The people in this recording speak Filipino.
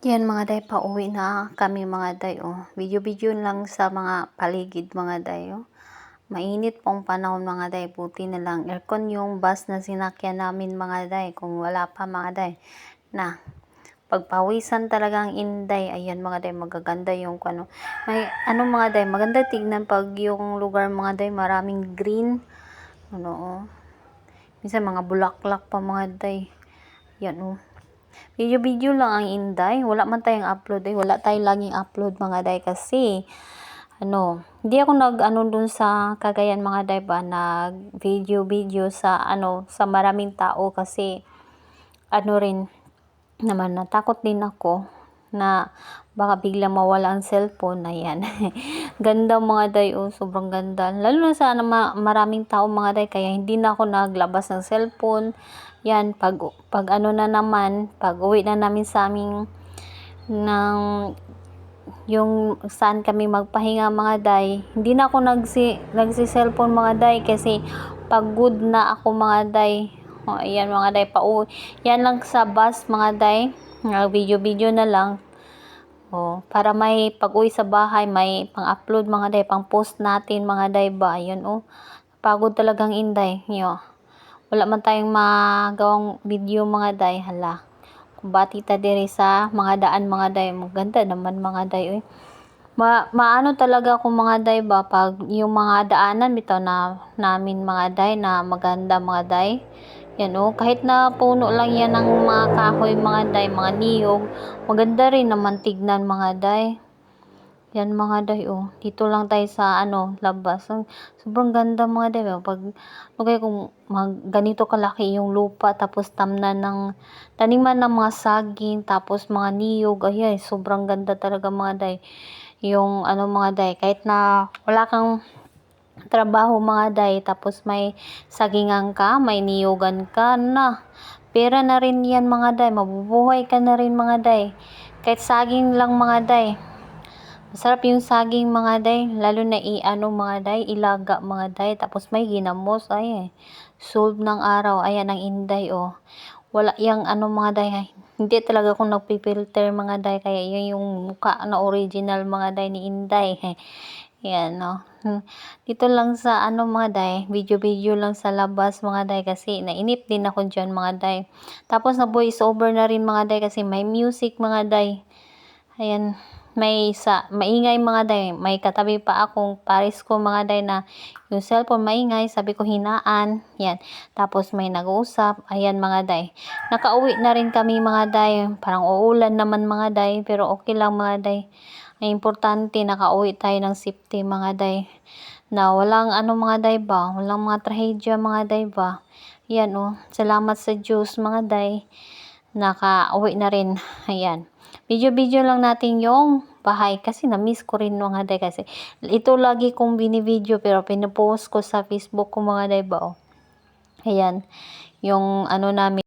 Yan mga day, pauwi na kami mga day. Video-video lang sa mga paligid mga day. Mainit pong panahon mga day. Buti na lang aircon yung bus na sinakyan namin mga day. Kung wala pa mga day na pagpawisan talagang inday. Ayan mga day, magaganda yung ano. May ano mga day, maganda tignan pag yung lugar mga day maraming green. Minsan mga bulaklak pa mga day. Yan Video-video lang ang inday. Wala man tayong upload Wala tayong laging upload mga day kasi hindi ako dun sa Cagayan mga day ba, nag video sa sa maraming tao kasi rin naman natakot din ako na baka biglang mawala ang cellphone na yan. Ganda mga day, sobrang ganda. Lalo na sa maraming tao mga day, kaya hindi na ako naglabas ng cellphone. Yan, pag na naman, pag uwi na namin sa aming ng yung saan kami magpahinga mga day, hindi na ako nagsi-cellphone mga day kasi pagod na ako mga day. Ayan mga day, pauwi. Yan lang sa bus mga day, video na lang. Para may pag-uwi sa bahay, may pang-upload mga day, pang-post natin mga day ba. Ayun pagod talagang inday. Wala man tayong magawang video mga day. Hala, bati ta diri sa mga daan mga day. Maganda naman mga day. Maano talaga ako mga day ba pag yung mga daanan bitaw na namin mga day na maganda mga day. Yan kahit na puno lang yan ng mga kahoy mga day, mga niyog, maganda rin naman tignan mga day. Yan mga day, dito lang tayo sa labas. Sobrang ganda mga day. Pag kung ganito kalaki yung lupa, tapos taniman ng mga saging, tapos mga niyog, ay sobrang ganda talaga mga day. Yung mga day, kahit na wala kang trabaho mga day, tapos may sagingan ka, may niyogan ka na, pera na rin yan mga day, mabubuhay ka na rin mga day. Kahit saging lang mga day, masarap yung saging mga day, lalo na mga day, ilaga mga day, tapos may ginamos, solve ng araw. Ayan ang inday. Wala yang mga day, hindi talaga ako nagpipilter mga day, kaya yun yung mukha na original mga day ni inday. Yan dito lang sa mga day, video lang sa labas mga day kasi nainip din ako dyan mga day. Tapos na voice over na rin mga day kasi may music mga day. Ayan, maingay mga day, may katabi pa akong pares ko mga day na yung cellphone maingay, sabi ko hinaan. Yan, tapos may nag-uusap. Ayan mga day, nakauwi na rin kami mga day. Parang uulan naman mga day, pero okay lang mga day. Ay importante nakauwi tayo ng safety mga day, na walang mga day ba, walang mga trahedya mga day ba. Yan salamat sa Diyos mga day, nakauwi na rin. Ayan, video lang natin yung bahay kasi na-miss ko rin mga day kasi ito lagi kong bini-video pero pinupost ko sa Facebook ko mga day ba. Ayan, yung namin.